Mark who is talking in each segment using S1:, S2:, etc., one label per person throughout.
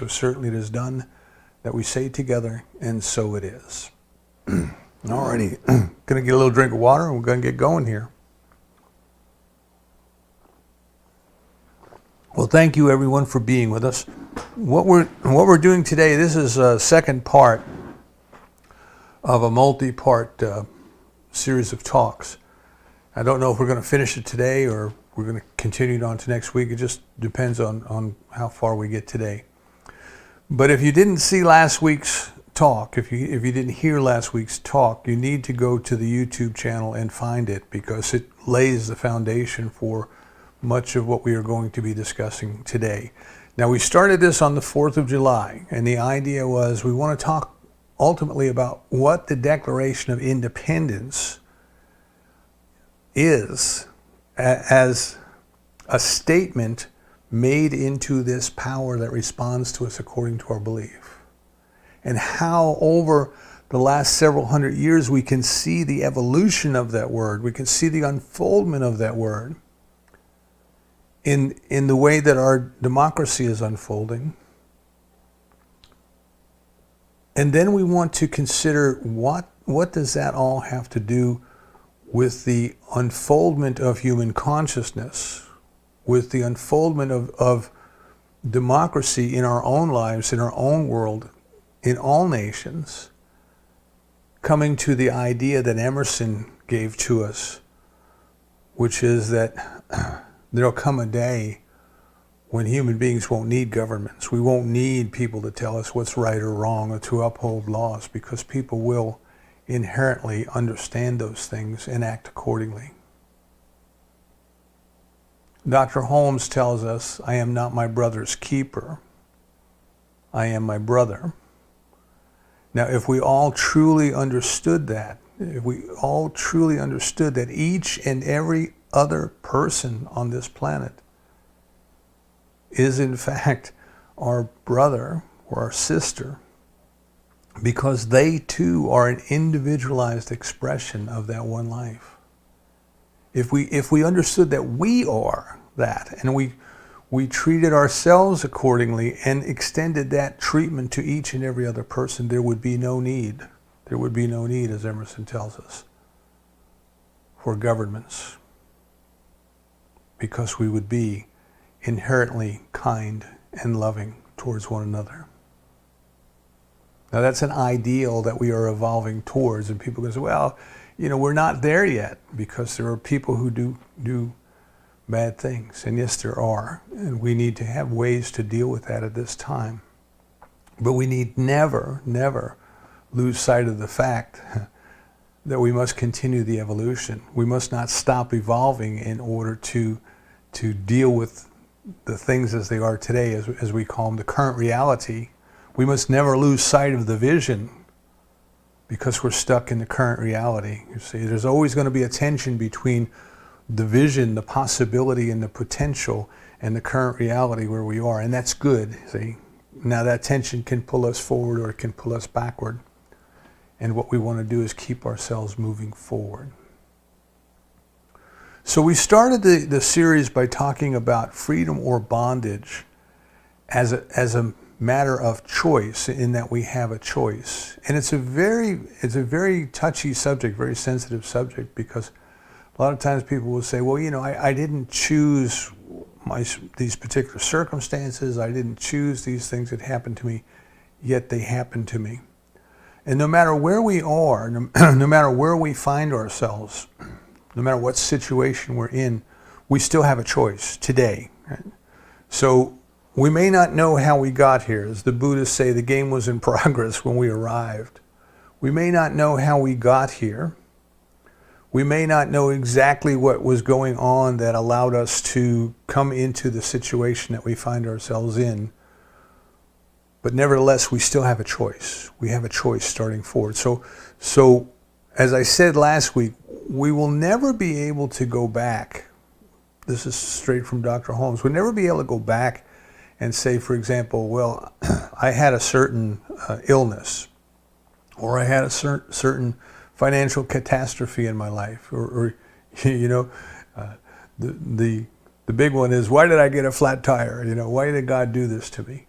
S1: so certainly it is done, that we say together, and so it is. Alrighty, gonna get a little drink of water and we're gonna get going here. Well, thank you everyone for being with us. What we're doing today, this is a second part of a multi-part series of talks. I don't know if we're going to finish it today or we're going to continue it on to next week. It just depends on how far we get today. But if you didn't see last week's talk, if you didn't hear last week's talk, you need to go to the YouTube channel and find it, because it lays the foundation for much of what we are going to be discussing today. Now, we started this on the 4th of July, and the idea was we want to talk ultimately about what the Declaration of Independence is as a statement made into this power that responds to us according to our belief, and how over the last several hundred years we can see the evolution of that word, we can see the unfoldment of that word in the way that our democracy is unfolding. And then we want to consider what does that all have to do with the unfoldment of human consciousness, with the unfoldment of democracy in our own lives, in our own world, in all nations, coming to the idea that Emerson gave to us, which is that there'll come a day when human beings won't need governments. We won't need people to tell us what's right or wrong or to uphold laws, because people will inherently understand those things and act accordingly. Dr. Holmes tells us, I am not my brother's keeper. I am my brother. Now, if we all truly understood that, if we all truly understood that each and every other person on this planet is in fact our brother or our sister, because they too are an individualized expression of that one life. If we understood that we are that, and we treated ourselves accordingly and extended that treatment to each and every other person, there would be no need. There would be no need, as Emerson tells us, for governments, because we would be inherently kind and loving towards one another. Now, that's an ideal that we are evolving towards, and people go, well, we're not there yet, because there are people who do bad things, and yes, there are, and we need to have ways to deal with that at this time. But we need never lose sight of the fact that we must continue the evolution. We must not stop evolving in order to deal with the things as they are today, as we call them, the current reality. We must never lose sight of the vision, because we're stuck in the current reality. You see, there's always going to be a tension between the vision, the possibility, and the potential, and the current reality where we are, and that's good. See, now that tension can pull us forward or it can pull us backward, and what we want to do is keep ourselves moving forward. So we started the series by talking about freedom or bondage as a matter of choice, in that we have a choice. And it's a very touchy subject, very sensitive subject, because a lot of times people will say, well, I didn't choose these particular circumstances, I didn't choose these things that happened to me, yet they happened to me. And no matter where we are, no matter where we find ourselves, no matter what situation we're in, we still have a choice today. Right? So we may not know how we got here. As the Buddhists say, the game was in progress when we arrived. We may not know how we got here. We may not know exactly what was going on that allowed us to come into the situation that we find ourselves in. But nevertheless, we still have a choice. We have a choice starting forward. So as I said last week, we will never be able to go back. This is straight from Dr. Holmes. We'll never be able to go back and say, for example, well, I had a certain illness, or I had a certain financial catastrophe in my life, or the big one is, why did I get a flat tire? Why did God do this to me?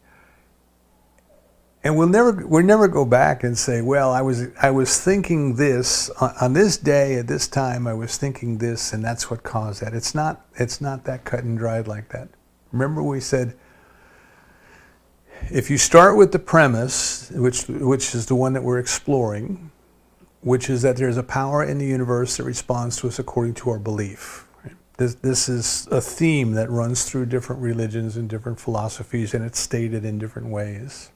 S1: And we'll never go back and say, well, I was thinking this on this day at this time. I was thinking this, and that's what caused that. It's not that cut and dried like that. Remember, we said if you start with the premise, which is the one that we're exploring, which is that there's a power in the universe that responds to us according to our belief. This is a theme that runs through different religions and different philosophies, and it's stated in different ways.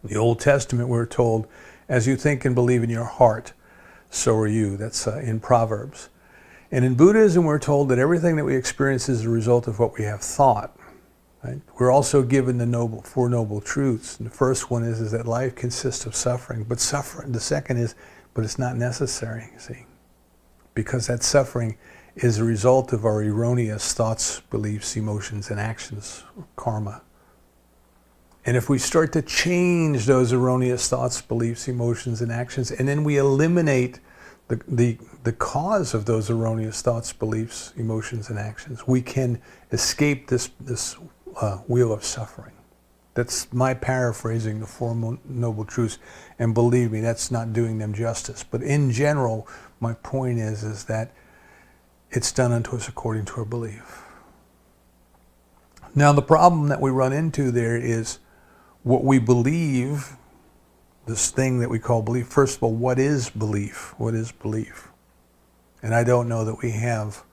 S1: In the Old Testament, we're told, as you think and believe in your heart, so are you. That's in Proverbs. And in Buddhism, we're told that everything that we experience is a result of what we have thought. Right? We're also given the Four Noble Truths. And the first one is that life consists of suffering. But suffering, the second is, but it's not necessary, see? Because that suffering is a result of our erroneous thoughts, beliefs, emotions, and actions, karma. And if we start to change those erroneous thoughts, beliefs, emotions, and actions, and then we eliminate the cause of those erroneous thoughts, beliefs, emotions, and actions, we can escape this wheel of suffering. That's my paraphrasing the Four Noble Truths, and believe me, that's not doing them justice. But in general, my point is that it's done unto us according to our belief. Now, the problem that we run into there is what we believe, this thing that we call belief. First of all, what is belief? What is belief? And I don't know that we have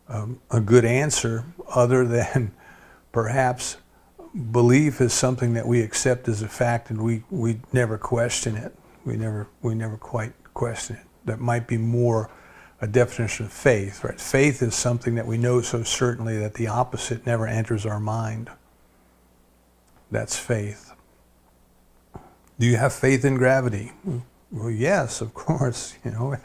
S1: a good answer other than perhaps belief is something that we accept as a fact, and we never question it. We never quite question it. That might be more a definition of faith, right? Faith is something that we know so certainly that the opposite never enters our mind. That's faith. Do you have faith in gravity? Well, yes, of course. You know,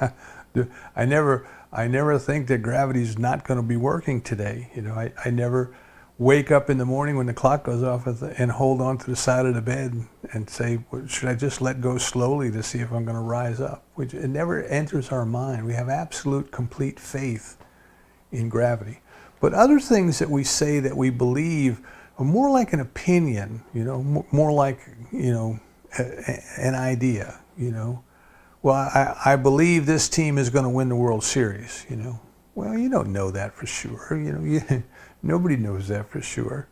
S1: I never think that gravity is not going to be working today. You know, I never wake up in the morning when the clock goes off and hold on to the side of the bed and say, well, should I just let go slowly to see if I'm going to rise up? It never enters our mind. We have absolute, complete faith in gravity. But other things that we say that we believe are more like an opinion, you know, more like, you know, an idea, you know. Well, I believe this team is going to win the World Series, you know. Well, you don't know that for sure, you know. Nobody knows that for sure.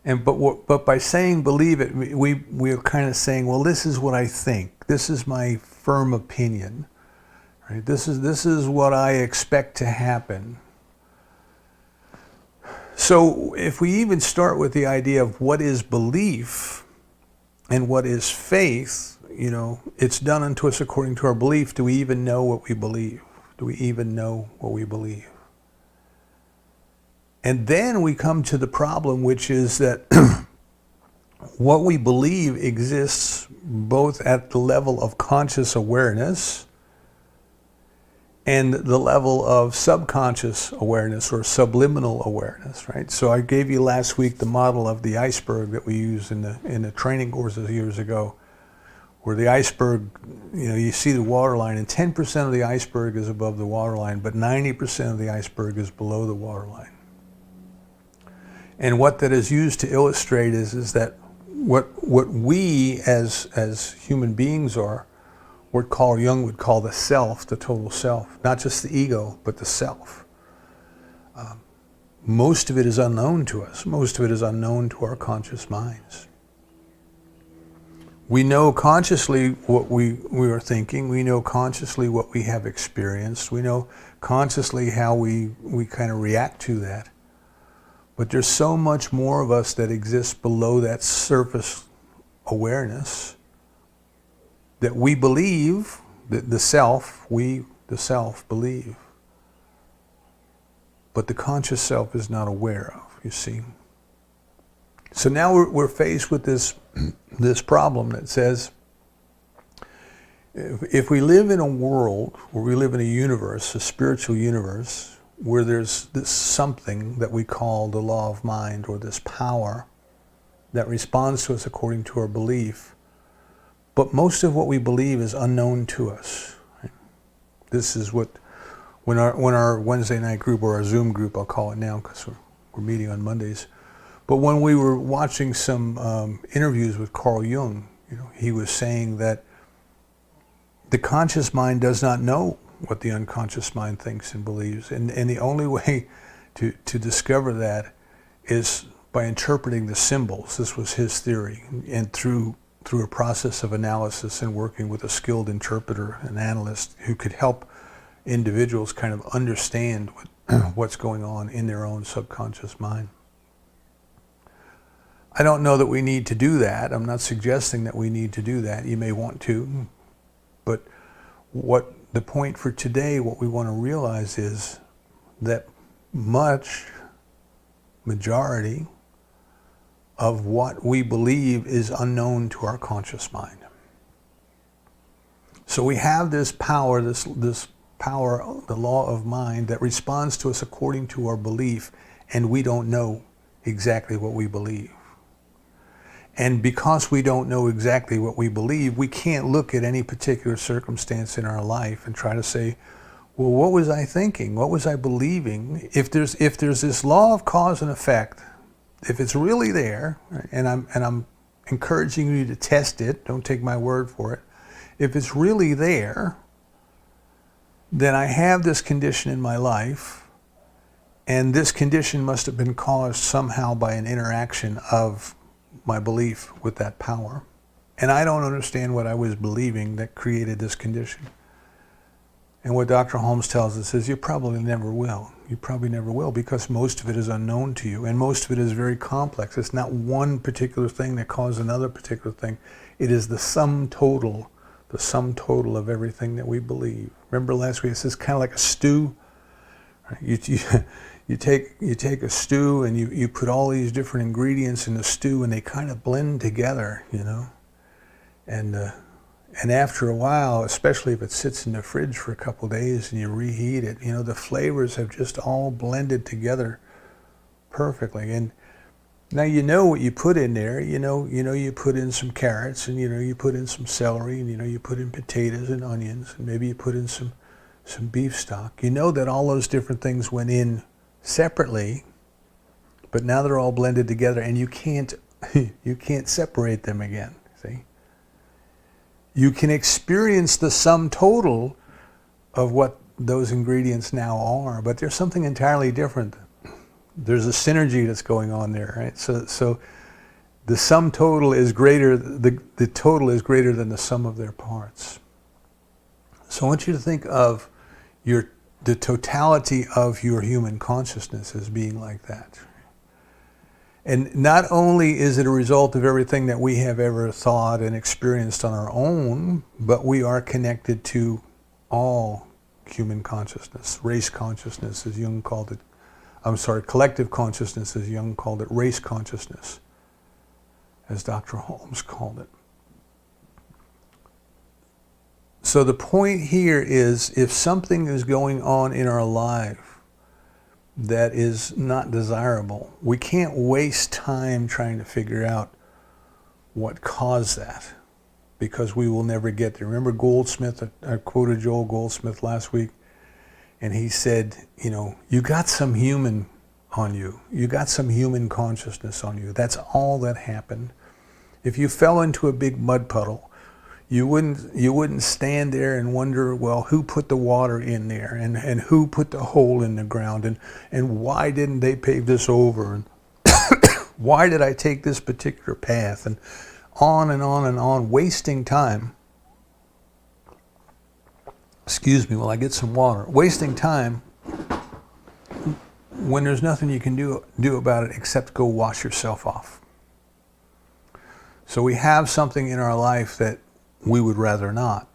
S1: But by saying believe it, we're kind of saying, well, this is what I think. This is my firm opinion, right? This is what I expect to happen. So if we even start with the idea of what is belief and what is faith, you know, it's done unto us according to our belief. Do we even know what we believe? Do we even know what we believe? And then we come to the problem, which is that what we believe exists both at the level of conscious awareness and the level of subconscious awareness or subliminal awareness, right? So I gave you last week the model of the iceberg that we used in the training courses years ago, where the iceberg, you know, you see the waterline, and 10% of the iceberg is above the waterline, but 90% of the iceberg is below the waterline. And what that is used to illustrate is that what we as human beings are, what Carl Jung would call the self, the total self, not just the ego, but the self. Most of it is unknown to us. Most of it is unknown to our conscious minds. We know consciously what we are thinking. We know consciously what we have experienced. We know consciously how we kind of react to that. But there's so much more of us that exists below that surface awareness that we believe, that the self believe. But the conscious self is not aware of, you see. So now we're faced with this problem that says, if we live in a world, where we live in a universe, a spiritual universe, where there's this something that we call the law of mind, or this power that responds to us according to our belief, but most of what we believe is unknown to us. Right? This is what, when our Wednesday night group, or our Zoom group, I'll call it now because we're meeting on Mondays, But when we were watching some interviews with Carl Jung, he was saying that the conscious mind does not know what the unconscious mind thinks and believes. And the only way to discover that is by interpreting the symbols. This was his theory. And through a process of analysis and working with a skilled interpreter, an analyst who could help individuals kind of understand what's going on in their own subconscious mind. I don't know that we need to do that. I'm not suggesting that we need to do that. You may want to. But what the point for today, what we want to realize is that majority of what we believe is unknown to our conscious mind. So we have this power, this power, the law of mind, that responds to us according to our belief, and we don't know exactly what we believe. And because we don't know exactly what we believe, we can't look at any particular circumstance in our life and try to say, well, what was I thinking? What was I believing? If there's this law of cause and effect, if it's really there, and I'm encouraging you to test it, don't take my word for it. If it's really there, then I have this condition in my life, and this condition must have been caused somehow by an interaction of my belief with that power. And I don't understand what I was believing that created this condition. And what Dr. Holmes tells us is you probably never will. You probably never will, because most of it is unknown to you, and most of it is very complex. It's not one particular thing that caused another particular thing. It is the sum total of everything that we believe. Remember last week, this is kind of like a stew. You take a stew and you put all these different ingredients in the stew, and they kind of blend together, And after a while, especially if it sits in the fridge for a couple of days and you reheat it, the flavors have just all blended together perfectly. And now you know what you put in there. You put in some carrots, and you put in some celery, and you put in potatoes and onions, and maybe you put in some beef stock. You know that all those different things went in separately, but now they're all blended together, and you can't separate them again. See? You can experience the sum total of what those ingredients now are, but there's something entirely different. There's a synergy that's going on there, right? So the sum total is greater, the total is greater than the sum of their parts. So I want you to think of the totality of your human consciousness as being like that. And not only is it a result of everything that we have ever thought and experienced on our own, but we are connected to all human consciousness, race consciousness, as Jung called it. Collective consciousness, as Jung called it, race consciousness, as Dr. Holmes called it. So the point here is, if something is going on in our life that is not desirable, we can't waste time trying to figure out what caused that, because we will never get there. Remember Goldsmith? I quoted Joel Goldsmith last week, and he said, you got some human on you. You got some human consciousness on you. That's all that happened. If you fell into a big mud puddle, you wouldn't stand there and wonder, well, who put the water in there, and who put the hole in the ground, and why didn't they pave this over, and why did I take this particular path, and on and on and on, wasting time. Excuse me while I get some water. Wasting time when there's nothing you can do about it except go wash yourself off. So we have something in our life that we would rather not.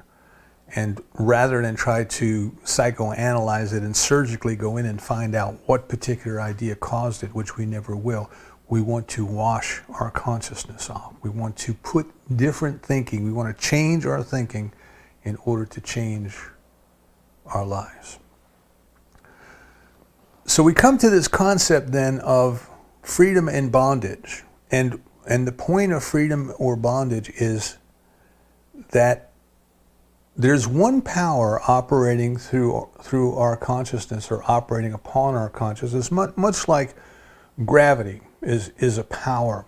S1: And rather than try to psychoanalyze it and surgically go in and find out what particular idea caused it, which we never will, we want to wash our consciousness off. We want to put different thinking. We want to change our thinking in order to change our lives. So we come to this concept then of freedom and bondage. And the point of freedom or bondage is that there's one power operating through our consciousness, or operating upon our consciousness, much like gravity. is a power.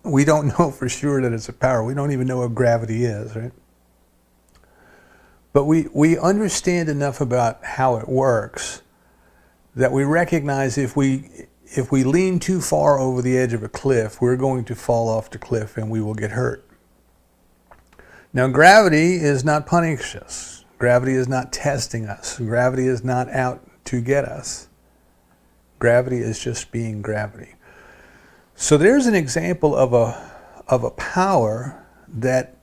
S1: We don't know for sure that it's a power. We don't even know what gravity is, right? But we understand enough about how it works that we recognize if we lean too far over the edge of a cliff, we're going to fall off the cliff and we will get hurt. Now, gravity is not punishing us. Gravity is not testing us. Gravity is not out to get us. Gravity is just being gravity. So there's an example of a power that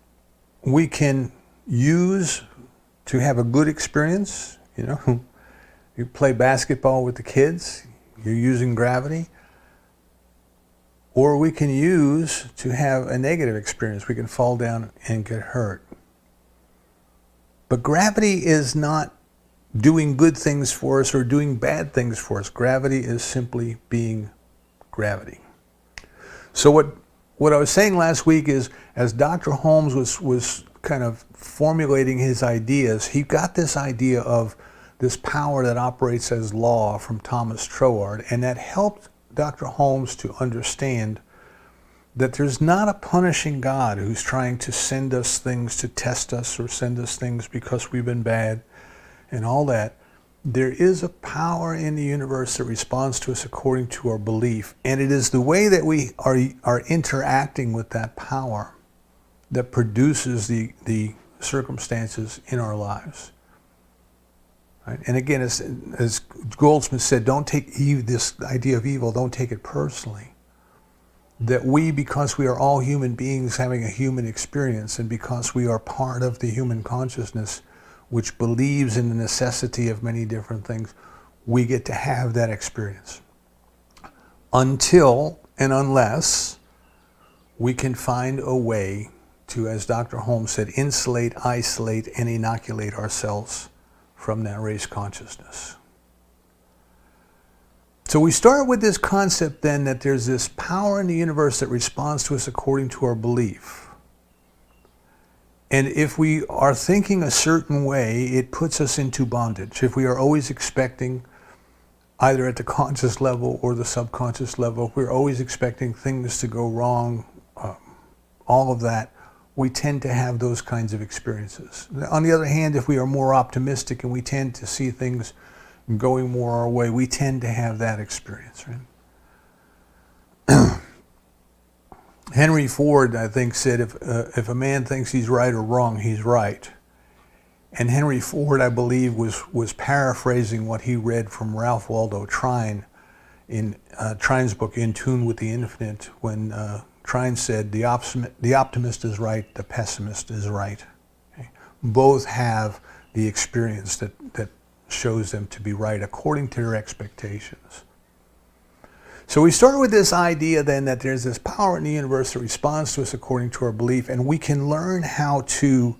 S1: we can use to have a good experience. You know, you play basketball with the kids, you're using gravity. Or we can use to have a negative experience. We can fall down and get hurt. But gravity is not doing good things for us or doing bad things for us. Gravity is simply being gravity. So what I was saying last week is, as Dr. Holmes was kind of formulating his ideas, he got this idea of this power that operates as law from Thomas Troward, and that helped Dr. Holmes to understand that there's not a punishing God who's trying to send us things to test us or send us things because we've been bad and all that. There is a power in the universe that responds to us according to our belief, and it is the way that we are interacting with that power that produces the circumstances in our lives. Right? And again, as Goldsmith said, don't take this idea of evil, don't take it personally. That we, because we are all human beings having a human experience, and because we are part of the human consciousness, which believes in the necessity of many different things, we get to have that experience. Until and unless we can find a way to, as Dr. Holmes said, insulate, isolate, and inoculate ourselves from that race consciousness. So we start with this concept then that there's this power in the universe that responds to us according to our belief. And if we are thinking a certain way, it puts us into bondage. If we are always expecting, either at the conscious level or the subconscious level, if we're always expecting things to go wrong, all of that, we tend to have those kinds of experiences. On the other hand, if we are more optimistic and we tend to see things going more our way, we tend to have that experience, right? Henry Ford, I think, said if a man thinks he's right or wrong, he's right. And Henry Ford, I believe, was paraphrasing what he read from Ralph Waldo Trine in Trine's book, In Tune with the Infinite, when Trine said, the optimist is right, the pessimist is right. Okay? Both have the experience that shows them to be right according to their expectations. So we start with this idea then that there's this power in the universe that responds to us according to our belief, and we can learn how to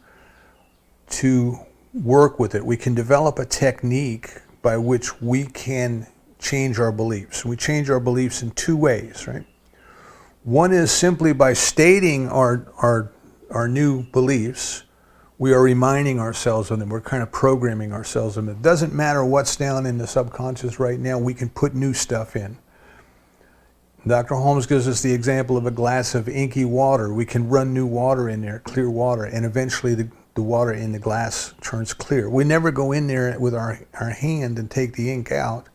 S1: work with it. We can develop a technique by which we can change our beliefs. We change our beliefs in two ways, right? One is simply by stating our new beliefs. We are reminding ourselves of them. We're kind of programming ourselves of them. It doesn't matter what's down in the subconscious right now. We can put new stuff in. Dr. Holmes gives us the example of a glass of inky water. We can run new water in there, clear water, and eventually the water in the glass turns clear. We never go in there with our hand and take the ink out.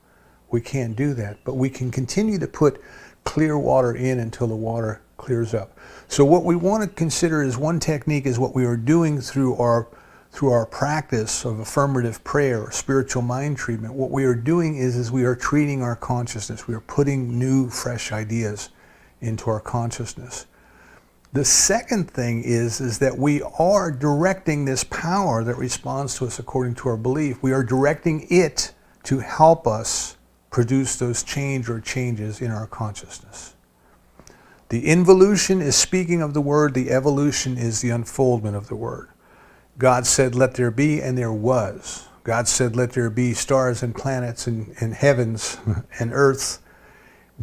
S1: We can't do that. But we can continue to put clear water in until the water clears up. So what we want to consider is one technique is what we are doing through our practice of affirmative prayer or spiritual mind treatment. What we are doing is we are treating our consciousness. We are putting new, fresh ideas into our consciousness. The second thing is that we are directing this power that responds to us according to our belief. We are directing it to help us produce those changes in our consciousness. The involution is speaking of the word. The evolution is the unfoldment of the word. God said, let there be, and there was. God said, let there be stars and planets and heavens and earths.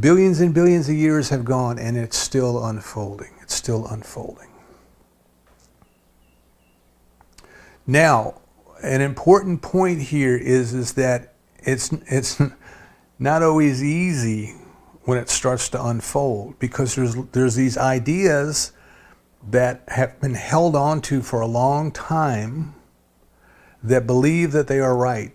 S1: Billions and billions of years have gone, and it's still unfolding. It's still unfolding. Now, an important point here is that it's not always easy when it starts to unfold, because there's these ideas that have been held on to for a long time that believe that they are right.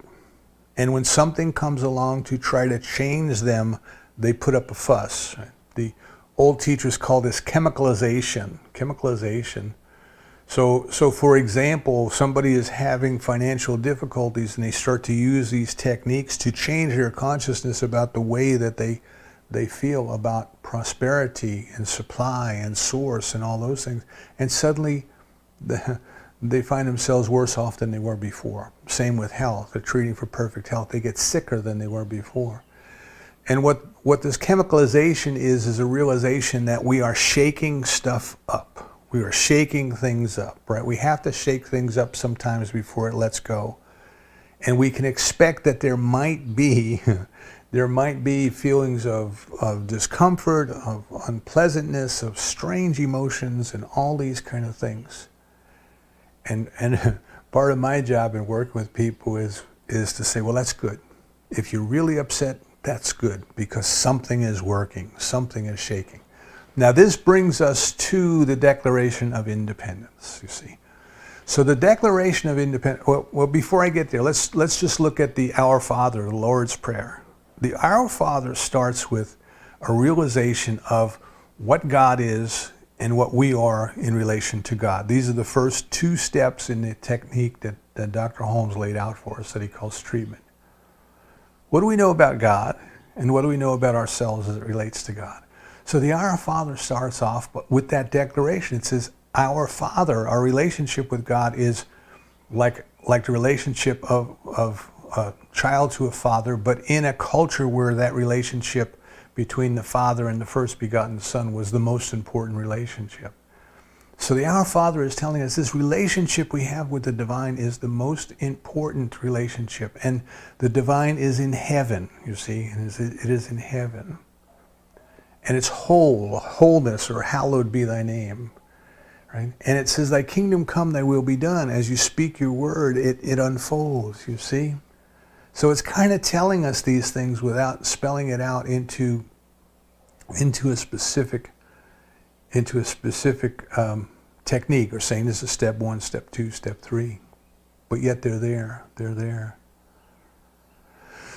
S1: And when something comes along to try to change them, they put up a fuss. The old teachers call this chemicalization. Chemicalization. So for example, somebody is having financial difficulties and they start to use these techniques to change their consciousness about the way that they feel about prosperity and supply and source and all those things. And suddenly they find themselves worse off than they were before. Same with health. They're treating for perfect health. They get sicker than they were before. And what this chemicalization is a realization that we are shaking stuff up. We are shaking things up, right? We have to shake things up sometimes before it lets go. And we can expect that there might be feelings of discomfort, of unpleasantness, of strange emotions, and all these kind of things. And part of my job in working with people is to say, well, that's good. If you're really upset, that's good, because something is working, something is shaking. Now this brings us to the Declaration of Independence, you see. So the Declaration of Independence, well before I get there, let's just look at the Our Father, the Lord's Prayer. The Our Father starts with a realization of what God is and what we are in relation to God. These are the first two steps in the technique that Dr. Holmes laid out for us that he calls treatment. What do we know about God, and what do we know about ourselves as it relates to God? So the Our Father starts off with that declaration. It says, Our Father, our relationship with God is like the relationship of a child to a father, but in a culture where that relationship between the Father and the first begotten Son was the most important relationship. So the Our Father is telling us this relationship we have with the divine is the most important relationship. And the divine is in heaven, you see, and it is in heaven. And it's wholeness, or hallowed be thy name. Right? And it says, thy kingdom come, thy will be done. As you speak your word, it unfolds, you see. So it's kind of telling us these things without spelling it out into a specific technique, or saying this is step 1, step 2, step 3. But yet they're there.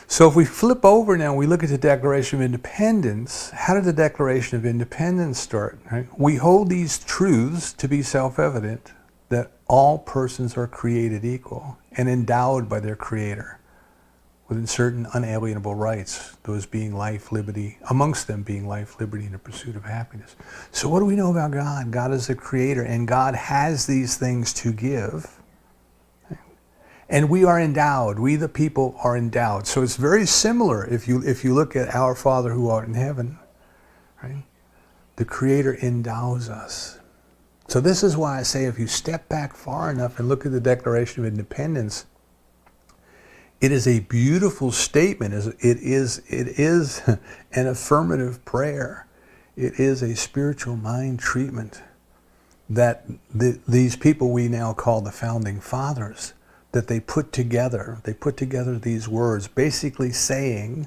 S1: So if we flip over now, we look at the Declaration of Independence. How did the Declaration of Independence start? Right? We hold these truths to be self-evident, that all persons are created equal and endowed by their Creator with certain unalienable rights, those being life, liberty, amongst them being life, liberty, and the pursuit of happiness. So what do we know about God? God is the Creator, and God has these things to give. And we are endowed. We the people are endowed. So it's very similar if you look at Our Father who art in heaven, right? The Creator endows us. So this is why I say if you step back far enough and look at the Declaration of Independence, it is a beautiful statement. It is an affirmative prayer. It is a spiritual mind treatment that these people we now call the Founding Fathers, that they put together these words, basically saying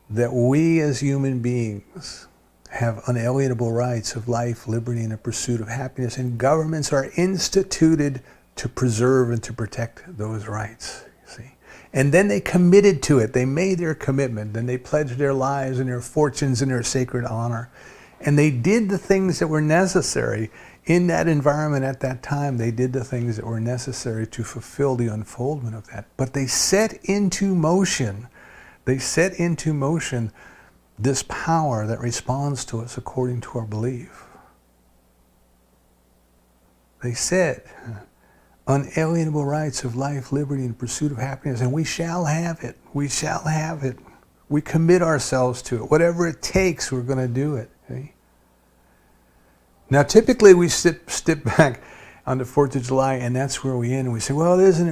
S1: that we as human beings have unalienable rights of life, liberty, and the pursuit of happiness, and governments are instituted to preserve and to protect those rights, you see. And then they committed to it. They made their commitment, and they pledged their lives and their fortunes and their sacred honor. And they did the things that were necessary in that environment at that time. They did the things that were necessary to fulfill the unfoldment of that. But they set into motion this power that responds to us according to our belief. They said, unalienable rights of life, liberty, and pursuit of happiness, and we shall have it. We shall have it. We commit ourselves to it. Whatever it takes, we're going to do it. Okay? Now, typically we step back on the 4th of July, and that's where we end. And we say, well, isn't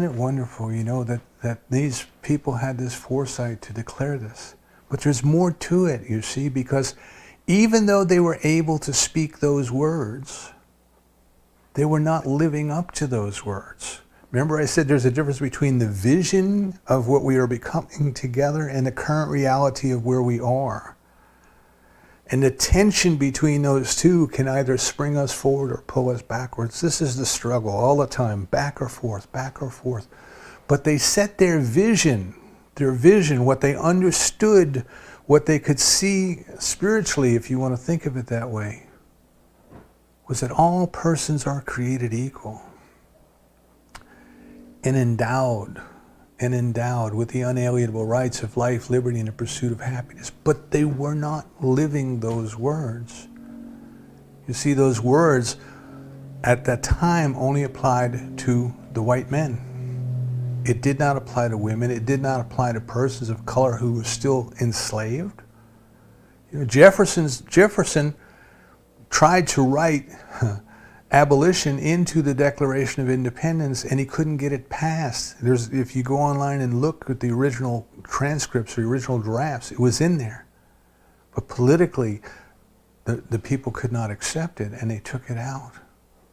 S1: it wonderful, you know, that these people had this foresight to declare this. But there's more to it, you see, because even though they were able to speak those words, they were not living up to those words. Remember I said there's a difference between the vision of what we are becoming together and the current reality of where we are. And the tension between those two can either spring us forward or pull us backwards. This is the struggle all the time, back or forth, back or forth. But they set their vision, what they understood, what they could see spiritually, if you want to think of it that way, was that all persons are created equal and endowed with the unalienable rights of life, liberty, and the pursuit of happiness. But they were not living those words. You see, those words at that time only applied to the white men. It did not apply to women. It did not apply to persons of color who were still enslaved. You know, Jefferson tried to write abolition into the Declaration of Independence, and he couldn't get it passed. If you go online and look at the original transcripts, the original drafts, it was in there. But politically, the people could not accept it, and they took it out.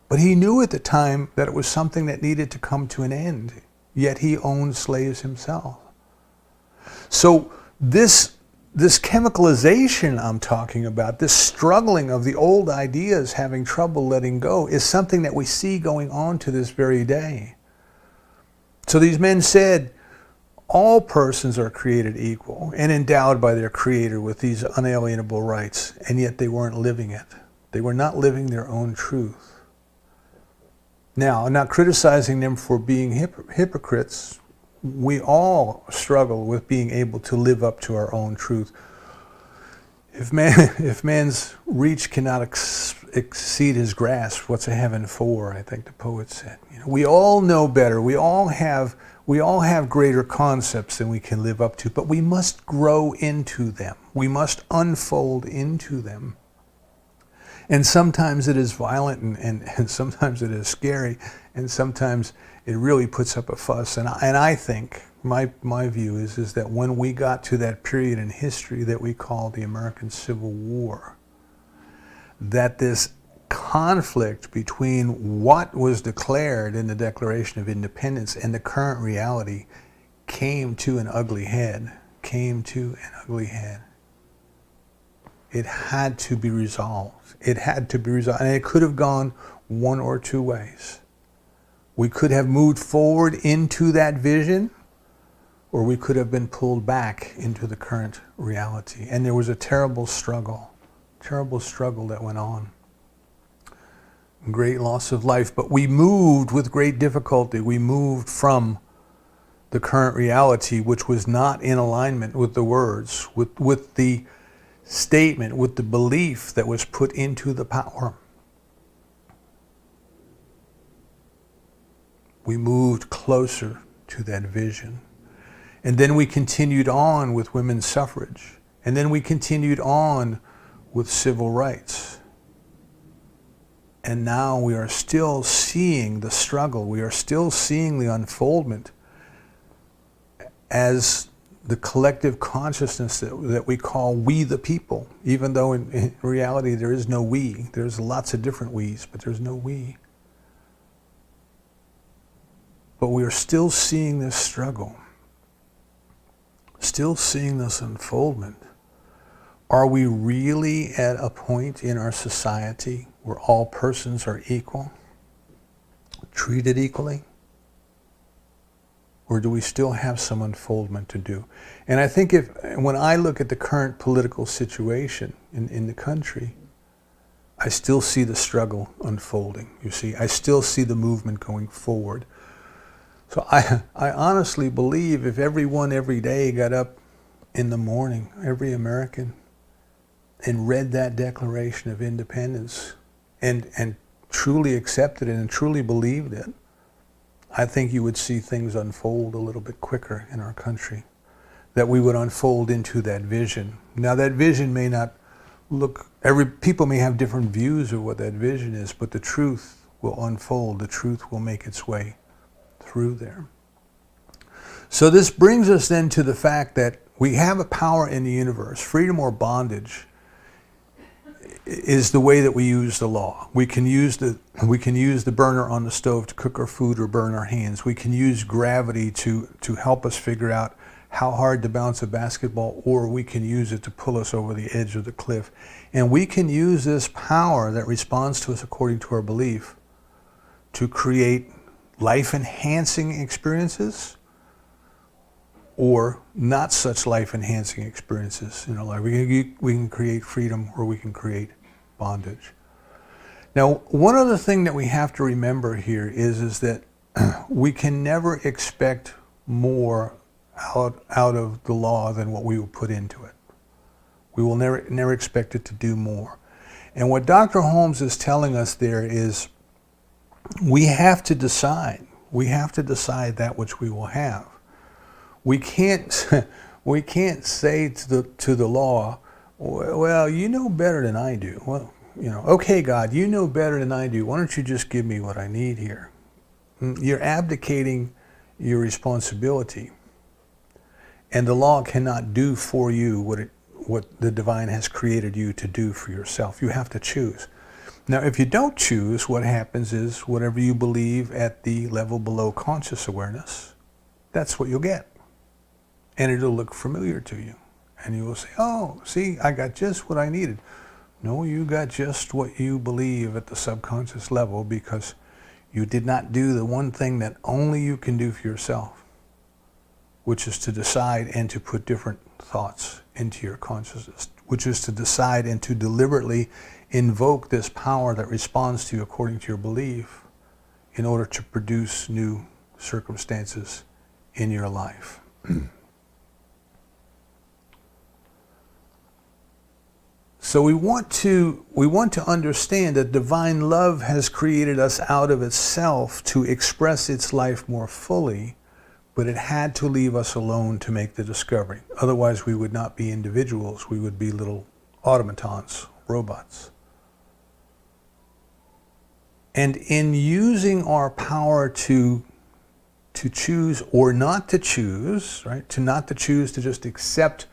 S1: But he knew at the time that it was something that needed to come to an end, yet he owned slaves himself. So this chemicalization I'm talking about, this struggling of the old ideas having trouble letting go, is something that we see going on to this very day. So these men said, all persons are created equal and endowed by their Creator with these unalienable rights, and yet they weren't living it. They were not living their own truth. Now, I'm not criticizing them for being hypocrites. We all struggle with being able to live up to our own truth. If man's reach cannot exceed his grasp, what's a heaven for? I think the poet said. You know, we all know better. We all have greater concepts than we can live up to, but we must grow into them. We must unfold into them. And sometimes it is violent, and sometimes it is scary, and sometimes it really puts up a fuss. And I think, my view is that when we got to that period in history that we call the American Civil War, that this conflict between what was declared in the Declaration of Independence and the current reality came to an ugly head. It had to be resolved. It had to be resolved. And it could have gone one or two ways. We could have moved forward into that vision, or we could have been pulled back into the current reality. And there was a terrible struggle that went on. Great loss of life. But we moved with great difficulty. We moved from the current reality, which was not in alignment with the words, with the statement, with the belief that was put into the power. We moved closer to that vision. And then we continued on with women's suffrage. And then we continued on with civil rights. And now we are still seeing the struggle. We are still seeing the unfoldment as the collective consciousness that we call we the people, even though in reality there is no we. There's lots of different we's, but there's no we. But we are still seeing this struggle, still seeing this unfoldment. Are we really at a point in our society where all persons are equal, treated equally? Or do we still have some unfoldment to do? And I think when I look at the current political situation in the country, I still see the struggle unfolding, you see. I still see the movement going forward. So I honestly believe if everyone every day got up in the morning, every American, and read that Declaration of Independence and truly accepted it and truly believed it, I think you would see things unfold a little bit quicker in our country, that we would unfold into that vision. Now that vision may not look, people may have different views of what that vision is, but the truth will unfold, the truth will make its way through there. So this brings us then to the fact that we have a power in the universe. Freedom or bondage is the way that we use the law. We can use the We can use the burner on the stove to cook our food or burn our hands. We can use gravity to help us figure out how hard to bounce a basketball, or we can use it to pull us over the edge of the cliff. And we can use this power that responds to us according to our belief to create life-enhancing experiences or not such life-enhancing experiences in our life. We can create freedom or we can create bondage. Now, one other thing that we have to remember here is that we can never expect more out of the law than what we will put into it. We will never expect it to do more. And what Dr. Holmes is telling us there is we have to decide. We have to decide that which we will have. We can't say to the law, well, you know better than I do. Well, okay, God, you know better than I do. Why don't you just give me what I need here? You're abdicating your responsibility. And the law cannot do for you what the divine has created you to do for yourself. You have to choose. Now, if you don't choose, what happens is whatever you believe at the level below conscious awareness, that's what you'll get. And it'll look familiar to you. And you will say, oh, see, I got just what I needed. No, you got just what you believe at the subconscious level because you did not do the one thing that only you can do for yourself, which is to decide and to put different thoughts into your consciousness, which is to decide and to deliberately invoke this power that responds to you according to your belief in order to produce new circumstances in your life. So we want to understand that divine love has created us out of itself to express its life more fully, but it had to leave us alone to make the discovery. Otherwise, we would not be individuals. We would be little automatons, robots. And in using our power to choose or not to choose, right? To choose to just accept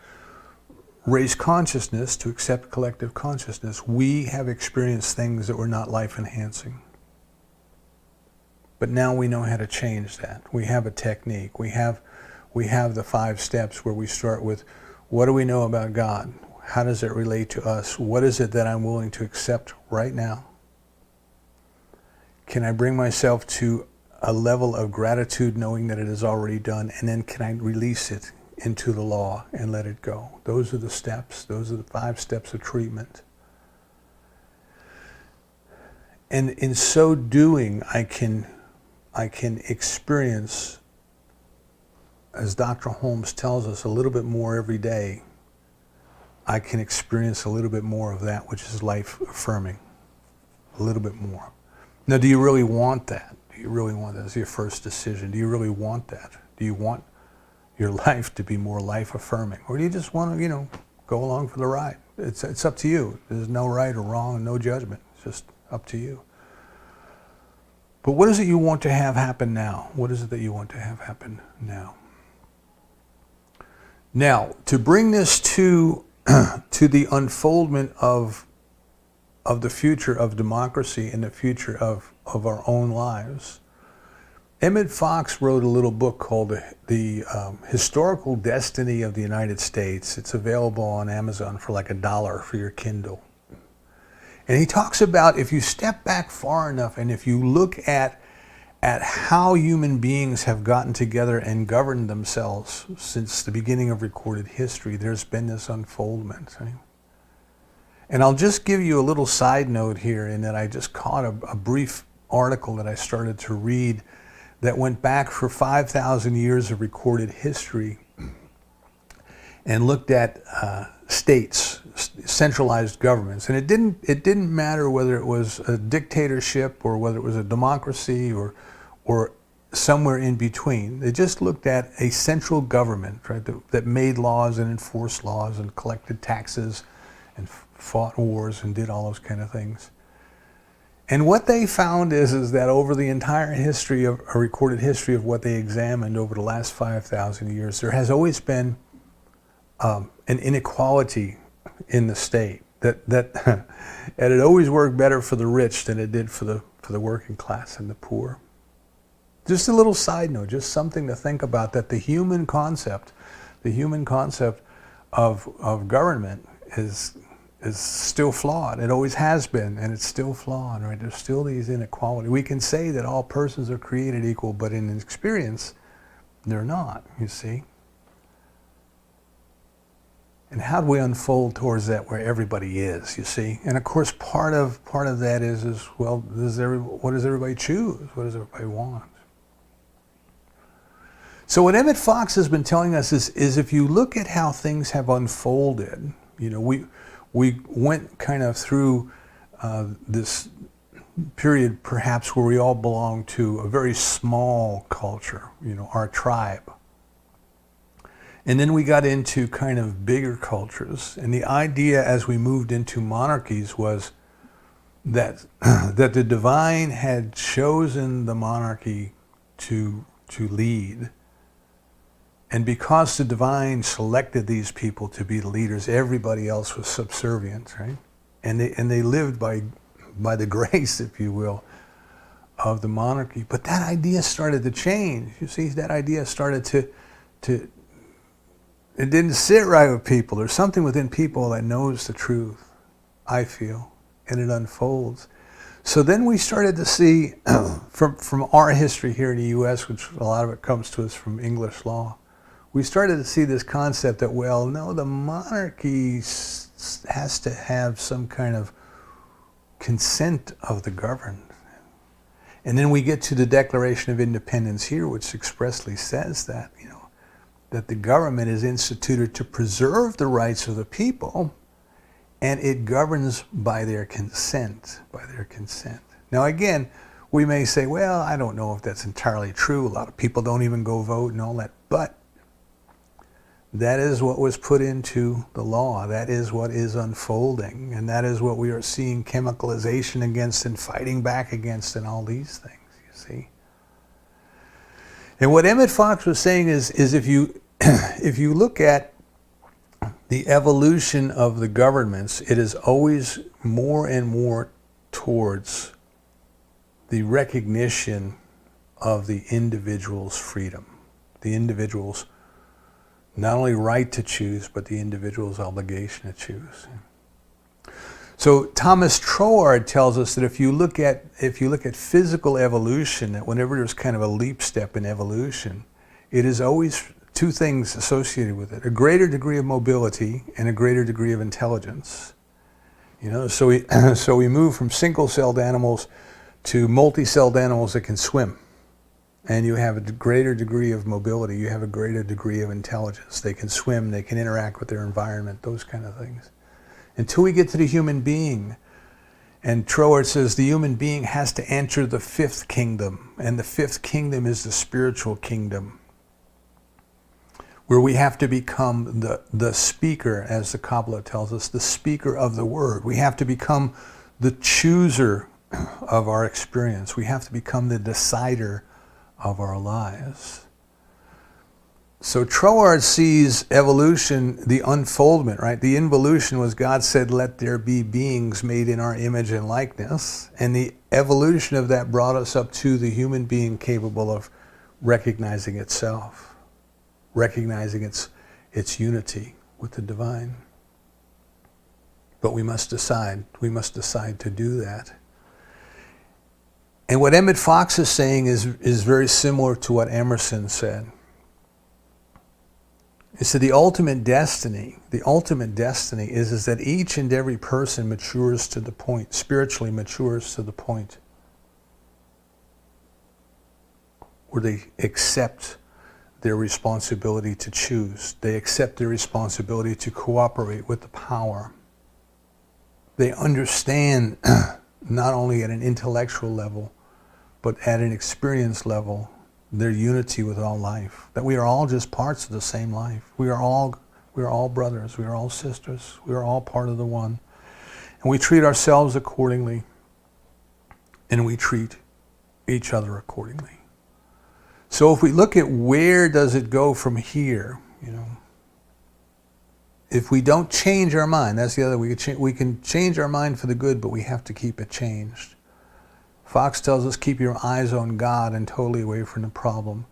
S1: race consciousness, to accept collective consciousness, we have experienced things that were not life-enhancing. But now we know how to change that. We have a technique. We have the 5 steps where we start with, what do we know about God? How does it relate to us? What is it that I'm willing to accept right now? Can I bring myself to a level of gratitude knowing that it is already done? And then can I release it into the law and let it go? Those are the steps. Those are the 5 steps of treatment. And in so doing, I can experience, as Dr. Holmes tells us, a little bit more every day. I can experience a little bit more of that which is life-affirming. A little bit more. Now, do you really want that? Do you really want that? That's your first decision. Do you really want that? Do you want your life to be more life-affirming? Or do you just want to, go along for the ride? It's up to you. There's no right or wrong and no judgment. It's just up to you. But what is it you want to have happen now? What is it that you want to have happen now? Now, to bring this to the unfoldment of the future of democracy and the future of our own lives, Emmett Fox wrote a little book called The Historical Destiny of the United States. It's available on Amazon for like $1 for your Kindle. And he talks about, if you step back far enough and if you look at how human beings have gotten together and governed themselves since the beginning of recorded history, there's been this unfoldment. Right? And I'll just give you a little side note here in that I just caught a brief article that I started to read that went back for 5,000 years of recorded history and looked at states, centralized governments. And it didn't matter whether it was a dictatorship or whether it was a democracy or somewhere in between. They just looked at a central government, right, that made laws and enforced laws and collected taxes and fought wars and did all those kind of things. And what they found is that over the entire history of a recorded history of what they examined over the last 5,000 years, there has always been an inequality in the state. That it always worked better for the rich than it did for the for the working class and the poor. Just a little side note, just something to think about, that the human concept of government is still flawed. It always has been, and it's still flawed, right? There's still these inequalities. We can say that all persons are created equal, but in experience, they're not, you see. And how do we unfold towards that where everybody is, you see? And of course, part of that is well, what does everybody choose? What does everybody want? So what Emmett Fox has been telling us is if you look at how things have unfolded, you know, we went kind of through this period perhaps where we all belong to a very small culture, you know, our tribe. And then we got into kind of bigger cultures. And the idea as we moved into monarchies was that that the divine had chosen the monarchy to lead. And because the divine selected these people to be the leaders, everybody else was subservient, right? And they lived by the grace, if you will, of the monarchy. But that idea started to change. You see, that idea started to it didn't sit right with people. There's something within people that knows the truth, I feel, and it unfolds. So then we started to see, from our history here in the U.S., which a lot of it comes to us from English law, we started to see this concept that, well, no, the monarchy has to have some kind of consent of the governed. And then we get to the Declaration of Independence here, which expressly says that, you know, that the government is instituted to preserve the rights of the people, and it governs by their consent, Now again, we may say, well, I don't know if that's entirely true. A lot of people don't even go vote and all that, but that is what was put into the law. That is what is unfolding, and that is what we are seeing chemicalization against and fighting back against and all these things, you see. And what Emmett Fox was saying is if you look at the evolution of the governments, it is always more and more towards the recognition of the individual's freedom, the individual's not only right to choose, but the individual's obligation to choose. So Thomas Troward tells us that if you look at physical evolution, that whenever there's kind of a leap step in evolution, it is always two things associated with it: a greater degree of mobility and a greater degree of intelligence. You know, so we move from single-celled animals to multi-celled animals that can swim. And you have a greater degree of mobility, you have a greater degree of intelligence. They can swim, they can interact with their environment, those kind of things. Until we get to the human being, and Troward says the human being has to enter the fifth kingdom, and the fifth kingdom is the spiritual kingdom, where we have to become the speaker, as the Kabbalah tells us, the speaker of the word. We have to become the chooser of our experience. We have to become the decider of our lives. So Troward sees evolution, the unfoldment, right? The involution was God said, let there be beings made in our image and likeness. And the evolution of that brought us up to the human being capable of recognizing itself, recognizing its unity with the divine. But we must decide to do that. And what Emmett Fox is saying is very similar to what Emerson said. He said the ultimate destiny is that each and every person matures to the point, spiritually matures to the point where they accept their responsibility to choose. They accept their responsibility to cooperate with the power. They understand not only at an intellectual level, but at an experience level, their unity with all life. That we are all just parts of the same life. We are all brothers. We are all sisters. We are all part of the one. And we treat ourselves accordingly, and we treat each other accordingly. So if we look at where does it go from here, you know, if we don't change our mind, that's the other, we can change our mind for the good, but we have to keep it changed. Fox tells us keep your eyes on God and totally away from the problem.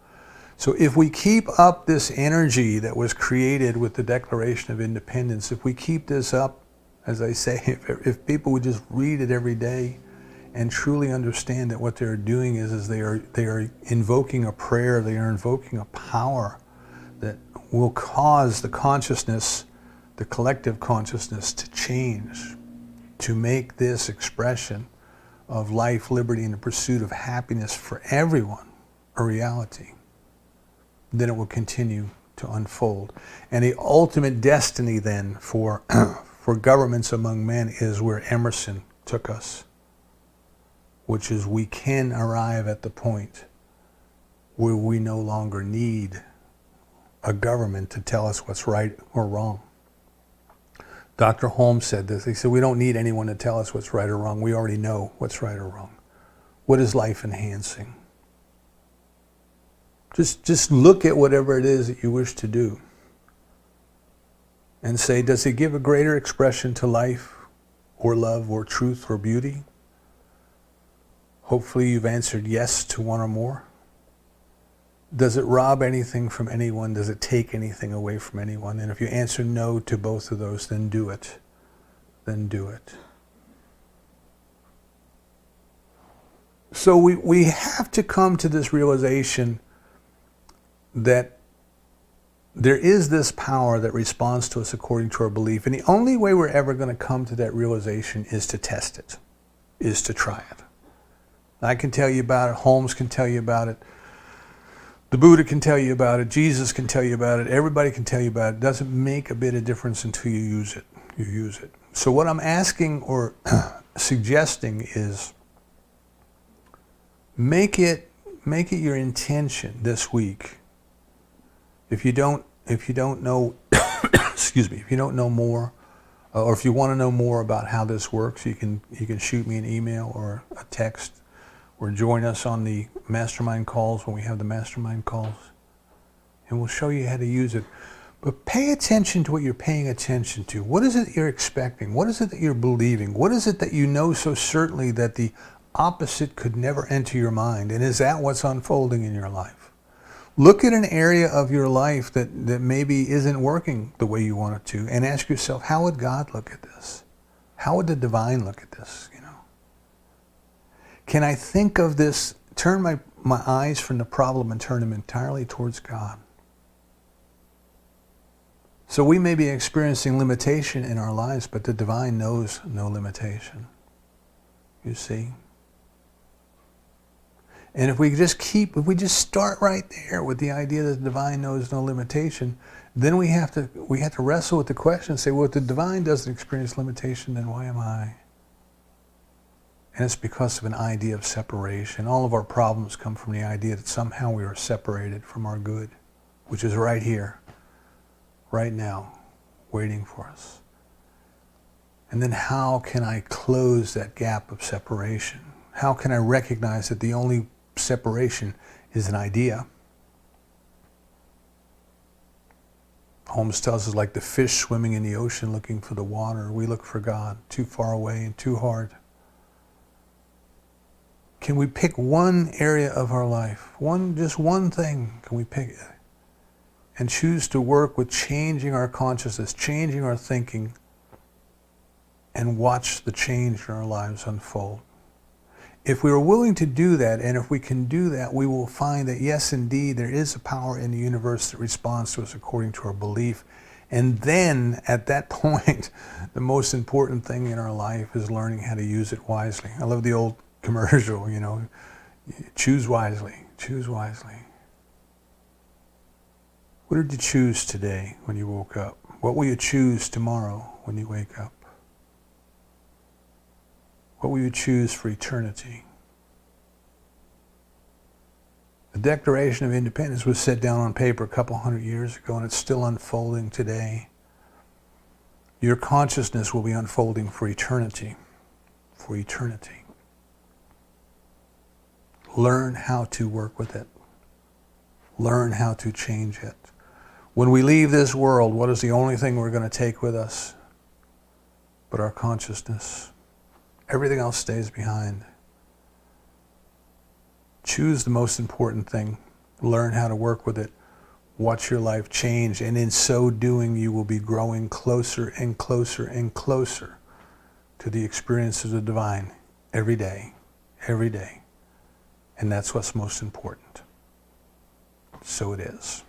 S1: So if we keep up this energy that was created with the Declaration of Independence, if we keep this up, as I say, if people would just read it every day and truly understand that what they're doing is they are invoking a prayer, they are invoking a power that will cause the consciousness, the collective consciousness, to change, to make this expression of life, liberty, and the pursuit of happiness for everyone a reality, then it will continue to unfold. And the ultimate destiny then for governments among men is where Emerson took us, which is we can arrive at the point where we no longer need a government to tell us what's right or wrong. Dr. Holmes said this. He said, we don't need anyone to tell us what's right or wrong. We already know what's right or wrong. What is life enhancing? Just look at whatever it is that you wish to do and say, does it give a greater expression to life or love or truth or beauty? Hopefully you've answered yes to one or more. Does it rob anything from anyone? Does it take anything away from anyone? And if you answer no to both of those, then do it. Then do it. So we have to come to this realization that there is this power that responds to us according to our belief. And the only way we're ever going to come to that realization is to test it, is to try it. I can tell you about it. Holmes can tell you about it. The Buddha can tell you about it. Jesus can tell you about it. Everybody can tell you about it. It doesn't make a bit of difference until you use it. You use it. So what I'm asking or suggesting is make it your intention this week. If you don't know, excuse me, if you don't know more, or if you want to know more about how this works, you can shoot me an email or a text, or join us on the mastermind calls when we have the mastermind calls, and we'll show you how to use it. But pay attention to what you're paying attention to. What is it you're expecting? What is it that you're believing? What is it that you know so certainly that the opposite could never enter your mind? And is that what's unfolding in your life? Look at an area of your life that maybe isn't working the way you want it to, and ask yourself, how would God look at this? How would the divine look at this? Can I think of this, turn my eyes from the problem and turn them entirely towards God? So we may be experiencing limitation in our lives, but the divine knows no limitation. You see? And if we just start right there with the idea that the divine knows no limitation, then we have to wrestle with the question and say, well, if the divine doesn't experience limitation, then why am I? And it's because of an idea of separation. All of our problems come from the idea that somehow we are separated from our good, which is right here, right now, waiting for us. And then how can I close that gap of separation? How can I recognize that the only separation is an idea? Holmes tells us, like the fish swimming in the ocean looking for the water, we look for God too far away and too hard. Can we pick one area of our life, just one thing, can we pick it, and choose to work with changing our consciousness, changing our thinking, and watch the change in our lives unfold? If we are willing to do that, and if we can do that, we will find that yes, indeed, there is a power in the universe that responds to us according to our belief. And then, at that point, the most important thing in our life is learning how to use it wisely. I love the old commercial, choose wisely, choose wisely. What did you choose today when you woke up? What will you choose tomorrow when you wake up? What will you choose for eternity? The Declaration of Independence was set down on paper a couple hundred years ago, and it's still unfolding today. Your consciousness will be unfolding for eternity. For eternity. Learn how to work with it. Learn how to change it. When we leave this world, what is the only thing we're going to take with us but our consciousness? Everything else stays behind. choose the most important thing, learn how to work with it, watch your life change, and in so doing you will be growing closer and closer and closer to the experience of the divine every day, every day. And that's what's most important. So it is.